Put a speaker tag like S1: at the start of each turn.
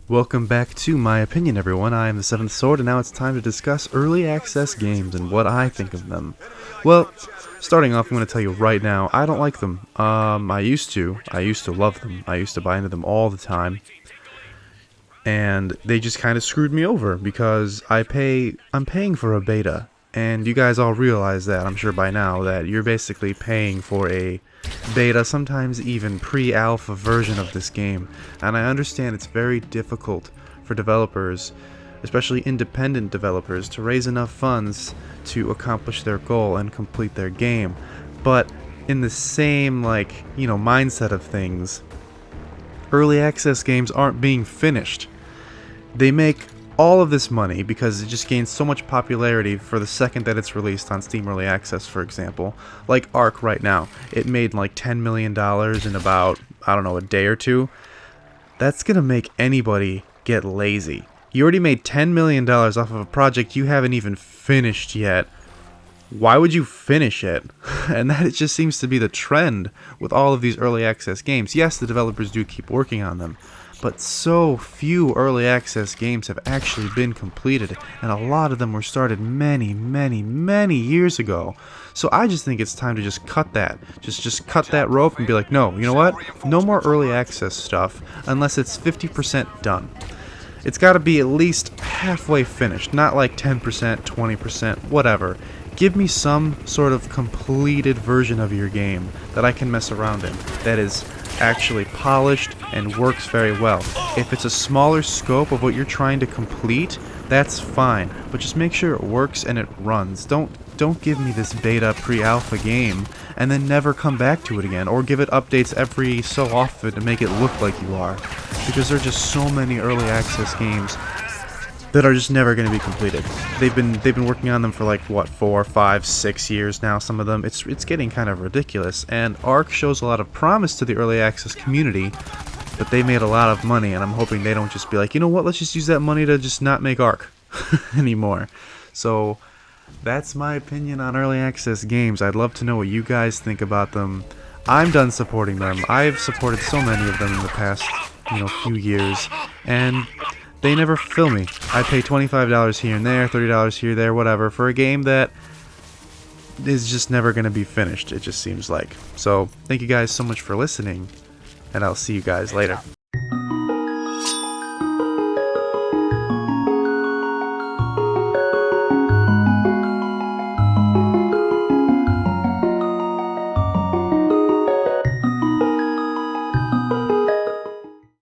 S1: Welcome back to My Opinion, everyone. I am the Seventh Sword, and now it's time to discuss early access games and what I think of them. Well, starting off, I'm going to tell you right now, I don't like them. I used to love them. I used to buy into them all the time, and they just kind of screwed me over because I'm paying for a beta, and you guys all realize that, I'm sure by now, that you're basically paying for a beta, sometimes even pre-alpha version of this game. And I understand it's very difficult for developers, especially independent developers, to raise enough funds to accomplish their goal and complete their game. But in the same, mindset of things, early access games aren't being finished. They make all of this money because it just gains so much popularity for the second that it's released on Steam Early Access, for example. Like Ark right now. It made like $10 million in about, a day or two. That's gonna make anybody get lazy. You already made $10 million off of a project you haven't even finished yet. Why would you finish it? And that it just seems to be the trend with all of these early access games. Yes, the developers do keep working on them, but so few early access games have actually been completed, and a lot of them were started many, many, many years ago. So I just think it's time to just cut that. Just cut that rope and be like, no, you know what? No more early access stuff unless it's 50% done. It's got to be at least halfway finished, not like 10%, 20%, whatever. Give me some sort of completed version of your game that I can mess around in, that is actually polished and works very well. If it's a smaller scope of what you're trying to complete, that's fine, but just make sure it works and it runs. Don't give me this beta pre-alpha game and then never come back to it again, or give it updates every so often to make it look like you are, because there are just so many early access games that are just never going to be completed. They've been working on them for like, what, 4, 5, 6 years now, some of them. It's getting kind of ridiculous, and Ark shows a lot of promise to the early access community, but they made a lot of money, and I'm hoping they don't just be like, you know what, let's just use that money to just not make Ark anymore. So that's my opinion on early access games. I'd love to know what you guys think about them. I'm done supporting them. I've supported so many of them in the past, few years, and they never fulfill me. I pay $25 here and there, $30 here, there, whatever, for a game that is just never going to be finished, it just seems like. So, thank you guys so much for listening, and I'll see you guys later.